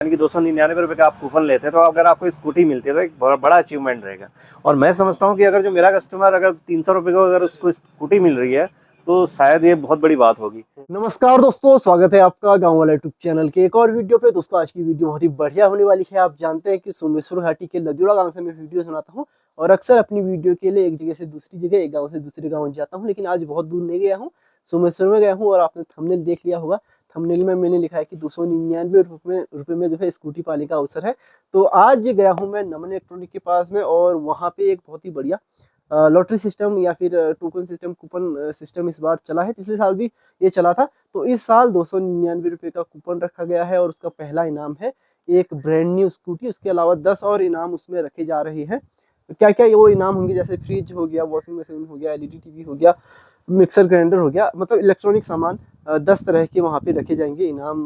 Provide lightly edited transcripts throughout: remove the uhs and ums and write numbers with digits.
यानी कि 299 रुपये का आप कूपन लेते हैं, तो अगर आपको स्कूटी मिलती है तो एक बड़ा अचीवमेंट रहेगा। और मैं समझता हूँ कि अगर जो मेरा कस्टमर अगर 300 रुपये को अगर उसको स्कूटी मिल रही है तो शायद ये बहुत बड़ी बात होगी। नमस्कार दोस्तों, स्वागत है आपका गांव वाला यूट्यूब चैनल के एक और वीडियो पे। दोस्तों आज की वीडियो बहुत ही बढ़िया होने वाली है। आप जानते हैं कि सोमेश्वर घाटी के लदुड़ा गांव से मैं वीडियो सुनाता हूं और अक्सर अपनी वीडियो के लिए एक जगह से दूसरी जगह, एक गांव से दूसरे गांव जाता हूं, लेकिन आज बहुत दूर नहीं गया हूं, सोमेश्वर में गया हूं। और आपने थंबनेल देख लिया होगा, थंबनेल में मैंने लिखा है कि 299 रुपये में जो है स्कूटी पाने का अवसर है। तो आज गया हूँ मैं नमन इलेक्ट्रॉनिक के पास में, और वहाँ पे एक बहुत ही बढ़िया लॉटरी सिस्टम या फिर टोकन सिस्टम, कूपन सिस्टम इस बार चला है। पिछले साल भी ये चला था, तो इस साल 299 रुपये का कूपन रखा गया है और उसका पहला इनाम है एक ब्रांड न्यू स्कूटी। उसके अलावा 10 और इनाम उसमें रखे जा रहे हैं। क्या क्या वो इनाम होंगे, जैसे फ्रिज हो गया, वॉशिंग मशीन हो गया, एलईडी टीवी हो गया, मिक्सर ग्राइंडर हो गया, मतलब इलेक्ट्रॉनिक सामान 10 तरह के वहाँ पे रखे जाएंगे इनाम।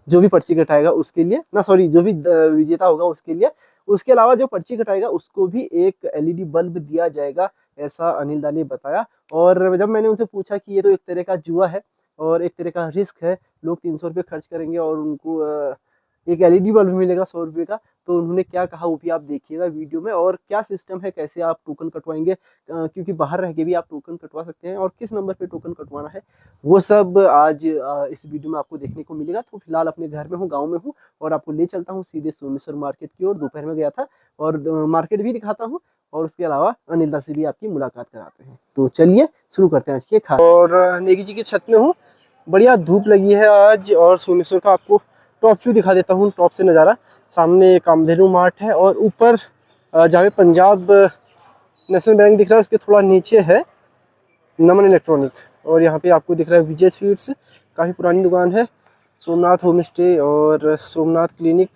जो भी पर्ची कटाएगा उसके लिए ना, सॉरी, जो भी विजेता होगा उसके लिए। उसके अलावा जो पर्ची कटाएगा उसको भी एक एलईडी बल्ब दिया जाएगा, ऐसा अनिल दा ने बताया। और जब मैंने उनसे पूछा कि ये तो एक तरह का जुआ है और एक तरह का रिस्क है, लोग 300 रुपये खर्च करेंगे और उनको एक एलईडी बल्ब मिलेगा 100 रुपये का, तो उन्होंने क्या कहा वो भी आप देखिएगा वीडियो में। और क्या सिस्टम है, कैसे आप टोकन कटवाएंगे, क्योंकि बाहर रह के भी आप टोकन कटवा सकते हैं, और किस नंबर पे टोकन कटवाना है, वो सब आज इस वीडियो में आपको देखने को मिलेगा। तो फिलहाल अपने घर में हूँ, गाँव में हूँ, और आपको ले चलता हूँ सीधे सोमेश्वर मार्केट की ओर। दोपहर में गया था और मार्केट भी दिखाता हूँ, और उसके अलावा अनिल दा से भी आपकी मुलाकात कराते हैं। तो चलिए शुरू करते हैं आज के खास। और नेगी जी की छत में हूँ, बढ़िया धूप लगी है आज, और सोमेश्वर का आपको टॉप व्यू दिखा देता हूँ, टॉप से नज़ारा। सामने कामधेनु मार्ट है और ऊपर जहाँ पे पंजाब नेशनल बैंक दिख रहा है उसके थोड़ा नीचे है नमन इलेक्ट्रॉनिक, और यहाँ पे आपको दिख रहा है विजय स्वीट्स, काफ़ी पुरानी दुकान है। सोमनाथ होम स्टे और सोमनाथ क्लिनिक,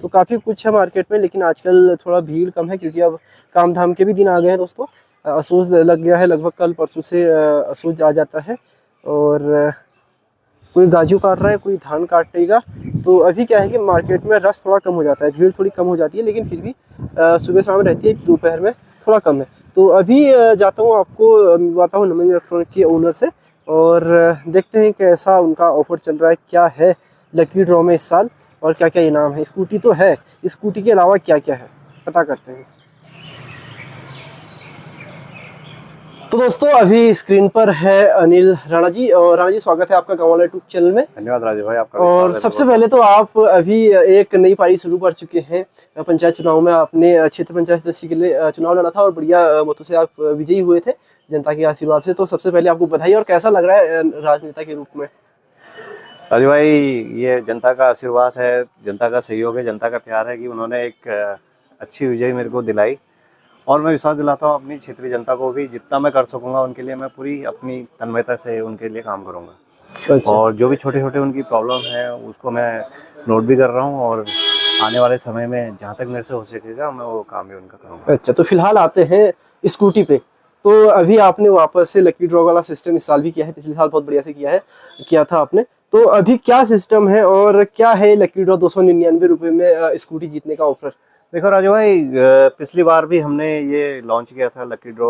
तो काफ़ी कुछ है मार्केट में, लेकिन आजकल थोड़ा भीड़ कम है क्योंकि अब काम धाम के भी दिन आ गए हैं दोस्तों। असोज लग गया है, लगभग कल परसों से असोज आ जाता है। और कोई गाजू काट रहा है, कोई धान काटेगा। तो अभी क्या है कि मार्केट में रश थोड़ा कम हो जाता है, भीड़ थोड़ी कम हो जाती है, लेकिन फिर भी सुबह शाम रहती है, दोपहर में थोड़ा कम है। तो अभी जाता हूँ, आपको मिलवाता हूँ नमन इलेक्ट्रॉनिक के ओनर से, और देखते हैं कैसा उनका ऑफर चल रहा है, क्या है लकी ड्रॉ में इस साल, और क्या क्या इनाम है। स्कूटी तो है, स्कूटी के अलावा क्या क्या है पता करते हैं। तो दोस्तों अभी स्क्रीन पर है अनिल राणा जी, और राणा जी स्वागत है आपका गाँव वाला यूट्यूब चैनल में। धन्यवाद राजीव भाई, आपका। और सबसे पहले तो आप अभी एक नई पारी शुरू कर चुके हैं पंचायत चुनाव में। आपने क्षेत्र पंचायत सदस्य के लिए चुनाव लड़ा था और बढ़िया मतों से आप विजयी हुए थे जनता के आशीर्वाद से। तो सबसे पहले आपको बधाई। और कैसा लग रहा है राजनेता के रूप में? राजीव भाई, ये जनता का आशीर्वाद है, जनता का सहयोग है, जनता का प्यार है कि उन्होंने एक अच्छी विजय मेरे को दिलाई। और मैं विश्वास दिलाता हूँ अपनी क्षेत्रीय जनता को भी, जितना मैं कर सकूंगा उनके लिए मैं पूरी अपनी तन्मयता से उनके लिए काम करूंगा। अच्छा। और जो भी छोटे छोटे उनकी प्रॉब्लम है उसको मैं नोट भी कर रहा हूँ, और आने वाले समय में जहाँ तक मेरे से हो सकेगा मैं वो काम भी उनका करूँगा। अच्छा, तो फिलहाल आते हैं स्कूटी पे। तो अभी आपने वापस से लकी ड्रॉ वाला सिस्टम इस साल भी किया है, पिछले साल बहुत बढ़िया से किया था आपने। तो अभी क्या सिस्टम है और क्या है लकी ड्रॉ 299 रुपये में स्कूटी जीतने का ऑफर? देखो राजू भाई, पिछली बार भी हमने ये लॉन्च किया था लकी ड्रॉ,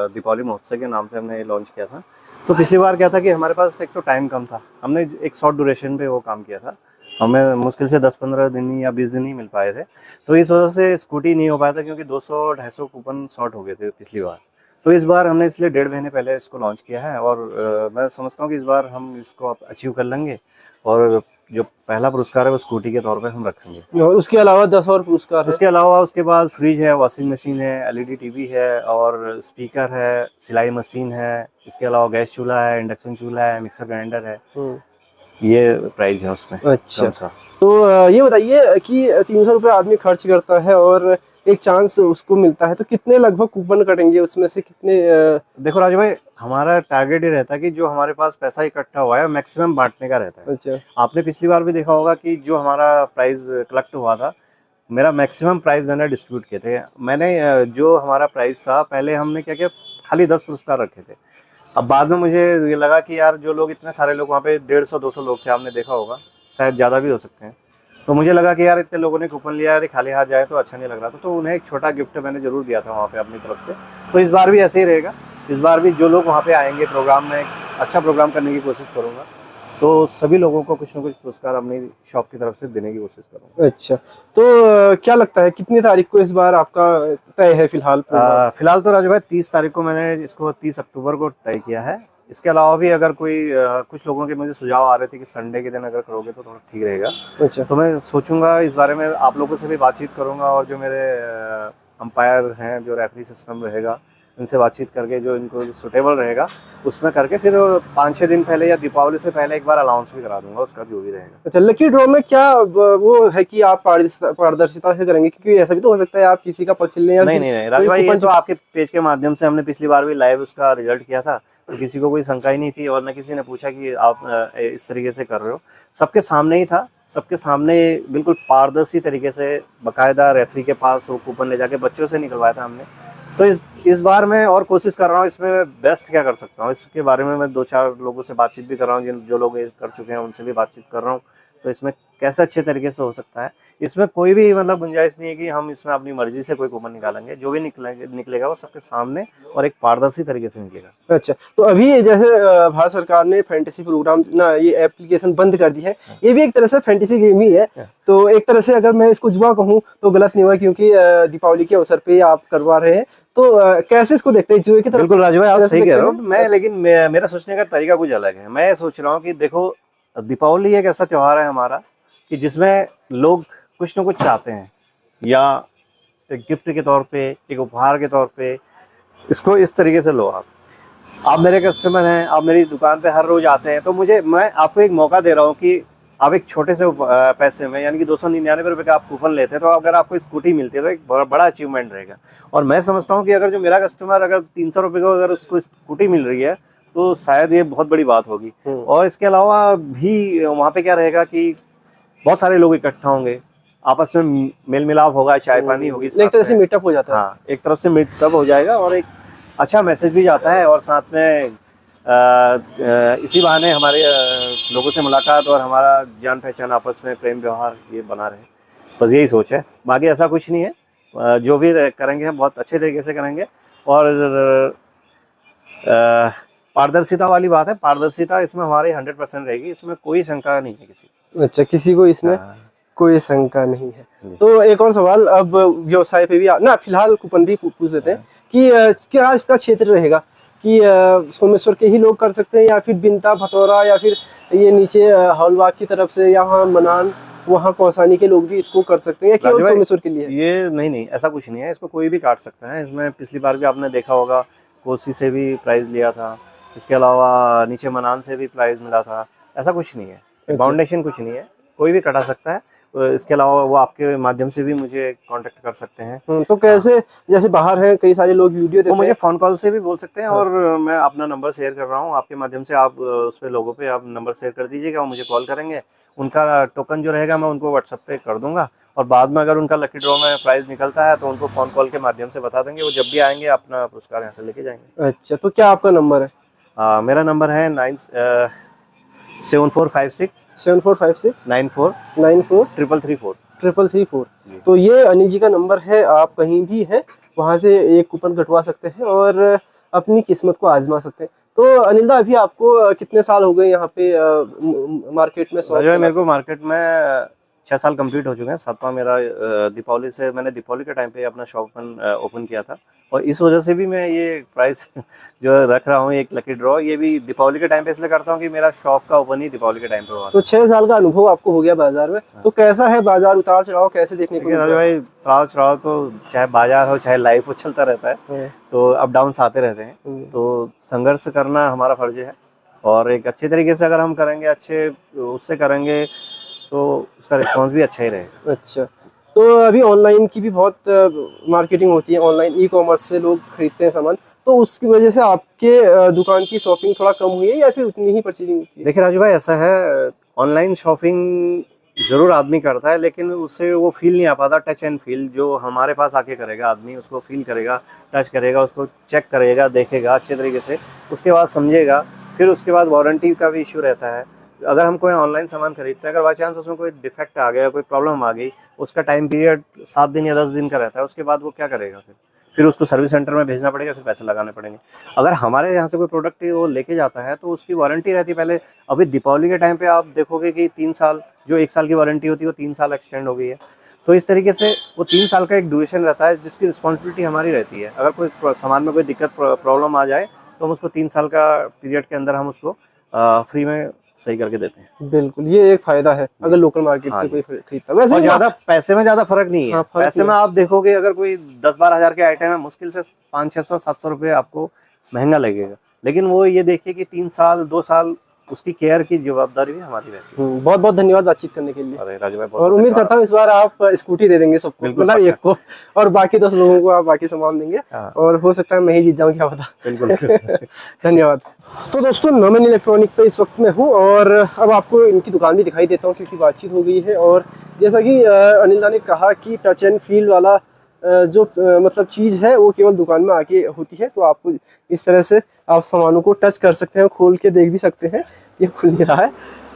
दीपावली महोत्सव के नाम से हमने ये लॉन्च किया था। तो पिछली बार क्या था कि हमारे पास एक तो टाइम कम था, हमने एक शॉर्ट ड्यूरेशन पे वो काम किया था, हमें मुश्किल से 10-15 दिन या 20 दिन ही मिल पाए थे। तो इस वजह से स्कूटी नहीं हो पाया था, क्योंकि 200-250 कूपन शॉर्ट हो गए थे पिछली बार। तो इस बार हमने इसलिए 1.5 महीने पहले इसको लॉन्च किया है, और मैं समझता हूँ कि इस बार हम इसको अचीव कर लेंगे, और जो पहला पुरस्कार है वो स्कूटी के तौर पे हम रखेंगे। और उसके अलावा 10 और पुरस्कार है। उसके अलावा उसके बाद फ्रिज है, वॉशिंग मशीन है, एलईडी टीवी है, और स्पीकर है, सिलाई मशीन है, इसके अलावा गैस चूल्हा है, इंडक्शन चूल्हा है, मिक्सर ग्राइंडर है। ये प्राइस है उसमें। अच्छा, तो ये बताइए कि 300 रुपये आदमी खर्च करता है और एक चांस उसको मिलता है, तो कितने लगभग कूपन कटेंगे, उसमें से कितने? देखो राजू भाई, हमारा टारगेट ये रहता है कि जो हमारे पास पैसा इकट्ठा हुआ है मैक्सिमम बांटने का रहता है। अच्छा। आपने पिछली बार भी देखा होगा कि जो हमारा प्राइस कलेक्ट हुआ था, मेरा मैक्सिमम प्राइस मैंने डिस्ट्रीब्यूट किए थे। मैंने जो हमारा प्राइस था, पहले हमने क्या किया, खाली 10 पुरस्कार रखे थे। अब बाद में मुझे ये लगा कि यार जो लोग, इतने सारे लोग वहाँ पे 150-200 लोग थे, आपने देखा होगा, शायद ज़्यादा भी हो सकते हैं। तो मुझे लगा कि यार इतने लोगों ने कूपन लिया है, खाली हाथ जाए तो अच्छा नहीं लग रहा था, तो उन्हें एक छोटा गिफ्ट मैंने जरूर दिया था वहाँ पे अपनी तरफ से। तो इस बार भी ऐसे ही रहेगा, इस बार भी जो लोग वहाँ पे आएंगे प्रोग्राम में, अच्छा प्रोग्राम करने की कोशिश करूँगा। तो सभी लोगों को कुछ ना कुछ पुरस्कार अपनी शॉप की तरफ से देने की कोशिश करूँगा। अच्छा, तो क्या लगता है कितनी तारीख को इस बार आपका तय है फिलहाल प्रोग्राम? फिलहाल तो राजू भाई 30 तारीख को मैंने इसको 30 अक्टूबर को तय किया है। इसके अलावा भी अगर कोई कुछ लोगों के मुझे सुझाव आ रहे थे कि संडे के दिन अगर करोगे तो थोड़ा ठीक रहेगा, अच्छा। तो मैं सोचूंगा इस बारे में, आप लोगों से भी बातचीत करूंगा और जो मेरे अंपायर हैं, जो रेफरी सिस्टम रहेगा, इनसे बातचीत करके जो इनको सुटेबल रहेगा उसमें करके फिर 5-6 दिन पहले या दीपावली से पहले एक बार अनाउंस भी करा दूंगा उसका, जो भी रहेगा। अच्छा, लकी ड्रॉ में क्या वो है कि आप पारदर्शिता से करेंगे? क्योंकि ऐसा भी तो हो सकता है आप किसी का पक्ष लें या नहीं फिर नहीं नहीं राजू भाई, ये तो आपके पेज के माध्यम से हमने पिछली बार भी लाइव उसका रिजल्ट किया था, तो किसी को कोई शंका ही नहीं थी और न किसी ने पूछा कि आप इस तरीके से कर रहे हो। सबके सामने ही था, सबके सामने बिल्कुल पारदर्शी तरीके से बाकायदा रेफरी के पास वो कूपन ले जाके बच्चों से निकलवाया था हमने। तो इस बार मैं और कोशिश कर रहा हूँ, इसमें बेस्ट क्या कर सकता हूँ इसके बारे में मैं 2-4 लोगों से बातचीत भी कर रहा हूँ, जो लोग ये कर चुके हैं उनसे भी बातचीत कर रहा हूँ। तो इसमें कैसे अच्छे तरीके से हो सकता है, इसमें कोई भी मतलब गुंजाइश नहीं है कि हम इसमें अपनी मर्जी से कोई कूपन निकालेंगे। जो भी निकलेगा वो सबके सामने और एक पारदर्शी तरीके से निकलेगा। अच्छा, तो अभी जैसे भारत सरकार ने फैंटेसी प्रोग्राम ना ये एप्लीकेशन बंद कर दी है, ये भी एक तरह से फैंटेसी गेम ही है। तो एक तरह से अगर मैं इसको जुआ कहूँ तो गलत नहीं हुआ, क्योंकि दीपावली के अवसर पे आप करवा रहे हैं। तो कैसे इसको देखते हैं, जुए की तरफ? बिल्कुल राजू भाई, आप सही कह रहे हो। मैं लेकिन मेरा सोचने का तरीका कुछ अलग है। मैं सोच रहा हूँ कि देखो, दीपावली एक ऐसा त्योहार है हमारा कि जिसमें लोग कुछ ना कुछ चाहते हैं, या एक गिफ्ट के तौर पे, एक उपहार के तौर पे। इसको इस तरीके से लो, आप मेरे कस्टमर हैं, आप मेरी दुकान पे हर रोज आते हैं, तो मैं आपको एक मौका दे रहा हूँ कि आप एक छोटे से पैसे में, यानी कि 299 रुपये का आप कूपन लेते हैं, तो अगर आपको स्कूटी मिलती है तो एक बड़ा अचीवमेंट रहेगा। और मैं समझता हूँ कि अगर जो मेरा कस्टमर अगर 300 रुपये को अगर उसको स्कूटी मिल रही है तो शायद ये बहुत बड़ी बात होगी। और इसके अलावा भी वहाँ पे क्या रहेगा कि बहुत सारे लोग इकट्ठा होंगे, आपस में मेल मिलाप होगा, चाय पानी होगी, एक तरह से मीटअप हो जाता है। हाँ, एक तरफ से मीटअप हो जाएगा और एक अच्छा मैसेज भी जाता है, और साथ में इसी बहाने हमारे लोगों से मुलाकात और हमारा जान पहचान, आपस में प्रेम व्यवहार ये बना रहे। बस यही सोच है, बाकी ऐसा कुछ नहीं है। जो भी करेंगे हम बहुत अच्छे तरीके से करेंगे। और पारदर्शिता वाली बात है, पारदर्शिता इसमें हमारी 100% रहेगी, इसमें कोई शंका नहीं है किसी। अच्छा, किसी को इसमें कोई शंका नहीं है। तो एक और सवाल, अब व्यवसाय पे भी ना फिलहाल कूपन भी पूछ लेते हैं कि क्या इसका क्षेत्र रहेगा कि सोमेश्वर के ही लोग कर सकते हैं, या फिर बिनता भटौरा, या फिर ये नीचे हौलबाग की तरफ से, या वहाँ मनान, वहाँ कौसानी के लोग भी इसको कर सकते हैं, या केवल सोमेश्वर के लिए? ये नहीं, ऐसा कुछ नहीं है। इसको कोई भी काट सकता है। इसमें पिछली बार भी आपने देखा होगा, कोसी से भी प्राइज लिया था, इसके अलावा नीचे मनान से भी प्राइज मिला था। ऐसा कुछ नहीं है, बाउंडेशन कुछ नहीं है, कोई भी कटा सकता है। इसके अलावा वो आपके माध्यम से भी मुझे कांटेक्ट कर सकते हैं। तो कैसे, जैसे बाहर हैं कई सारे लोग वीडियो देखते हैं, मुझे फोन कॉल से भी बोल सकते हैं। और मैं अपना नंबर शेयर कर रहा हूँ आपके माध्यम से, आप उस पे लोगों पे आप नंबर शेयर कर दीजिएगा, वो मुझे कॉल करेंगे। उनका टोकन जो रहेगा मैं उनको व्हाट्सएप पे कर दूंगा, और बाद में अगर उनका लकी ड्रॉ में प्राइज निकलता है तो उनको फोन कॉल के माध्यम से बता देंगे। वो जब भी आएंगे अपना पुरस्कार यहाँ से लेके जाएंगे। अच्छा, तो क्या आपका नंबर है? मेरा नंबर है 7456 94 33334। तो ये अनिल जी का नंबर है, आप कहीं भी हैं वहाँ से एक कूपन कटवा सकते हैं और अपनी किस्मत को आजमा सकते हैं। तो अनिल दा, अभी आपको कितने साल हो गए यहाँ पे मार्केट में? मेरे को मार्केट में 6 साल कंप्लीट हो चुके हैं। 7वां मेरा दीपावली से, मैंने दीपावली के टाइम पे अपना शॉप ओपन किया था, और इस वजह से भी मैं ये प्राइस जो रख रहा हूँ, एक लकी ड्रॉ, ये भी दीपावली के टाइम पे इसलिए करता हूँ कि मेरा शॉप का ओपन ही दीपावली के टाइम पे हुआ। तो 6 साल का अनुभव आपको हो गया बाजार में। तो कैसा है बाजार, उतार चढ़ाव कैसे देखने को? राजू भाई, उतार चढ़ाव तो चाहे बाजार हो चाहे लाइफ हो चलता रहता है, तो अप डाउन आते रहते हैं। तो संघर्ष करना हमारा फर्ज है, और एक अच्छे तरीके से अगर हम करेंगे, अच्छे उससे करेंगे, तो उसका रिस्पॉन्स भी अच्छा ही रहेगा। अच्छा, तो अभी ऑनलाइन की भी बहुत मार्केटिंग होती है, ऑनलाइन ई कॉमर्स से लोग खरीदते हैं सामान, तो उसकी वजह से आपके दुकान की शॉपिंग थोड़ा कम हुई है या फिर उतनी ही परचेजिंग होती है? देखिए राजू भाई, ऐसा है, ऑनलाइन शॉपिंग जरूर आदमी करता है, लेकिन उससे वो फील नहीं आ पाता, टच एंड फील जो हमारे पास आके करेगा आदमी, उसको फील करेगा, टच करेगा, उसको चेक करेगा, देखेगा अच्छे तरीके से, उसके बाद समझेगा। फिर उसके बाद वारंटी का भी इशू रहता है। अगर हम कोई ऑनलाइन सामान खरीदते हैं, अगर बाई चांस उसमें कोई डिफेक्ट आ गया, कोई प्रॉब्लम आ गई, उसका टाइम पीरियड 7 दिन या 10 दिन का रहता है, उसके बाद वो क्या करेगा फिर? फिर उसको सर्विस सेंटर में भेजना पड़ेगा, फिर पैसे लगाने पड़ेंगे। अगर हमारे यहाँ से कोई प्रोडक्ट वो लेके जाता है तो उसकी वारंटी रहती है पहले। अभी दीपावली के टाइम पे आप देखोगे कि 3 साल, जो 1 साल की वारंटी होती है वो 3 साल एक्सटेंड हो गई है। तो इस तरीके से वो 3 साल का एक ड्यूरेशन रहता है जिसकी रिस्पॉन्सिबिलिटी हमारी रहती है। अगर कोई सामान में कोई दिक्कत प्रॉब्लम आ जाए तो हम उसको 3 साल का पीरियड के अंदर हम उसको फ्री में सही करके देते हैं। बिल्कुल, ये एक फायदा है अगर लोकल मार्केट हाँ से जी। कोई खरीदता है। वैसे और ज्यादा पैसे में ज्यादा फर्क नहीं है। हाँ, फर्क पैसे नहीं में आप देखोगे अगर कोई 10-12 हज़ार के आइटम है, मुश्किल से 500-600-700 रुपये आपको महंगा लगेगा। लेकिन वो ये देखिए कि 3 साल 2 साल उसकी केयर की जवाबदारी भी हमारी रहती है। बहुत बहुत धन्यवाद बातचीत करने के लिए। अरे राजू भाई, और उम्मीद करता हूँ इस बार आप स्कूटी दे देंगे सबको, बिल्कुल मतलब एक को, और बाकी 10 लोगों को आप बाकी सामान देंगे। हाँ। और हो सकता है मैं ही जीत जाऊँ, क्या पता। बिल्कुल। धन्यवाद। तो दोस्तों, नमन इलेक्ट्रॉनिक पे इस वक्त मैं हूँ और अब आपको इनकी दुकान भी दिखाई देता हूँ क्योंकि बातचीत हो गई है। और जैसा कि अनिल दा ने कहा कि टच एंड फील वाला जो मतलब चीज़ है वो केवल दुकान में आके होती है। तो आपको इस तरह से आप सामानों को टच कर सकते हैं, खोल के देख भी सकते हैं। ये खुल नहीं रहा है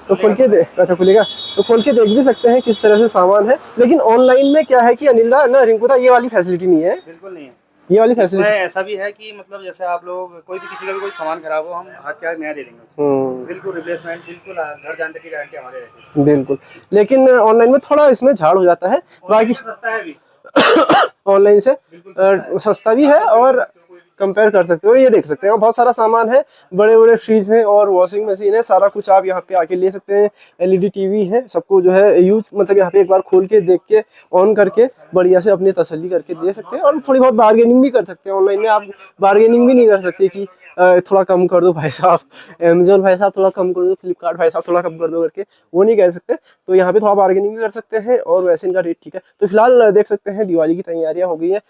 तो खोल के अच्छा खुलेगा, तो खोल के देख भी सकते हैं किस तरह से सामान है। लेकिन ऑनलाइन में क्या है कि अनिल दा ना, रिंकू दा, ये वाली फैसिलिटी नहीं है। बिल्कुल नहीं है ये वाली फैसिलिटी ऐसा भी है कि मतलब जैसे आप लोग कोई भी, किसी का भी कोई सामान खराब हो, हम हाथ के हाथ नया दे देंगे उसको। बिल्कुल रिप्लेसमेंट, बिल्कुल घर जाने तक की गारंटी हमारे रहती है। बिल्कुल। लेकिन ऑनलाइन में थोड़ा इसमें झाड़ हो जाता है, बाकी सस्ता है भी, ऑनलाइन से सस्ता भी है और कंपेयर कर सकते हो। ये देख सकते हो बहुत सारा सामान है, बड़े बड़े फ्रिज हैं और वॉशिंग मशीन है, सारा कुछ आप यहाँ पे आके ले सकते हैं। एलईडी टीवी है, सबको जो है यूज मतलब यहाँ पे एक बार खोल के देख के ऑन करके बढ़िया से अपनी तसल्ली करके दे सकते हैं। और थोड़ी बहुत बार्गेनिंग भी कर सकते हैं। ऑनलाइन में आप बार्गेनिंग भी नहीं कर सकते कि थोड़ा कम कर दो भाई साहब, अमेजोन भाई साहब थोड़ा कम कर दो, फ्लिपकार्ट भाई साहब थोड़ा कम कर दो करके, वो नहीं कह सकते। तो यहाँ पे थोड़ा बार्गेनिंग भी कर सकते हैं और वैसे इनका रेट ठीक है। तो फिलहाल देख सकते हैं दिवाली की तैयारियां हो गई है।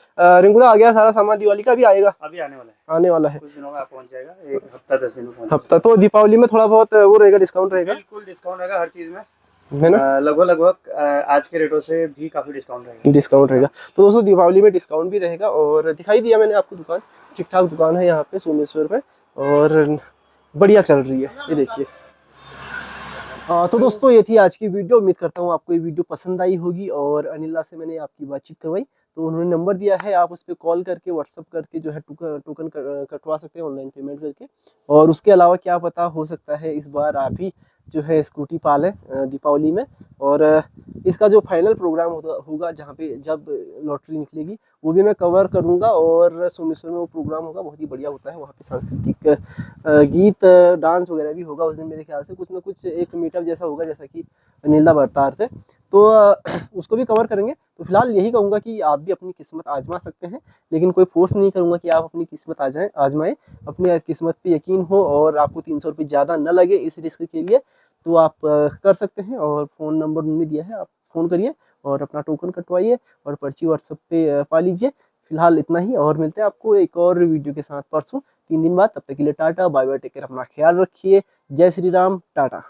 रिंकू दा, आ गया सारा सामान दिवाली का, भी आएगा, अभी आने वाला है, आने वाला है कुछ दिनों में आप पहुंच जाएगा, एक हफ्ता 10 दिन में पहुंच हफ्ता। तो दीपावली में थोड़ा बहुत वो रहेगा, डिस्काउंट रहेगा, बिल्कुल डिस्काउंट रहेगा हर चीज में, है ना? लगभग आज के रेटों से भी काफी डिस्काउंट रहेगा। डिस्काउंट रहेगा। तो दोस्तों, दिवाली में डिस्काउंट भी रहेगा। और दिखाई दिया मैंने आपको दुकान, ठीक ठाक दुकान है यहाँ पे सोमेश्वर में और बढ़िया चल रही है, ये देखिए। तो दोस्तों, ये थी आज की वीडियो। उम्मीद करता हूँ आपको ये वीडियो पसंद आई होगी। और अनिला से मैंने आपकी बातचीत करवाई, तो उन्होंने नंबर दिया है, आप उस पर कॉल करके व्हाट्सअप करके जो है टोकन कटवा सकते हैं ऑनलाइन पेमेंट करके। और उसके अलावा क्या पता, हो सकता है इस बार आप ही जो है स्कूटी पालें दीपावली में। और इसका जो फाइनल प्रोग्राम होगा जहाँ पे जब लॉटरी निकलेगी, वो भी मैं कवर करूँगा। और सोमेश्वर में वो प्रोग्राम होगा, बहुत ही बढ़िया होता है वहाँ पे, सांस्कृतिक गीत डांस वगैरह भी होगा उस दिन। मेरे ख्याल से कुछ ना कुछ एक मीटअप जैसा होगा, जैसा कि अनिल दा बता रहे थे, तो उसको भी कवर करेंगे। तो फिलहाल यही कहूँगा कि आप भी अपनी किस्मत आजमा सकते हैं, लेकिन कोई फोर्स नहीं करूँगा कि आप अपनी किस्मत आजमाएं। अपनी किस्मत पे यकीन हो और आपको 300 रुपये ज़्यादा न लगे इस रिस्क के लिए, तो आप कर सकते हैं। और फ़ोन नंबर उन्होंने दिया है, आप फ़ोन करिए और अपना टोकन कटवाइए और पर्ची व्हाट्सएप पे पा लीजिए। फिलहाल इतना ही, और मिलते हैं आपको एक और वीडियो के साथ परसों 3 दिन बाद। तब तक के लिए tata bye bye, take care, अपना ख्याल रखिए। जय श्री राम, टाटा।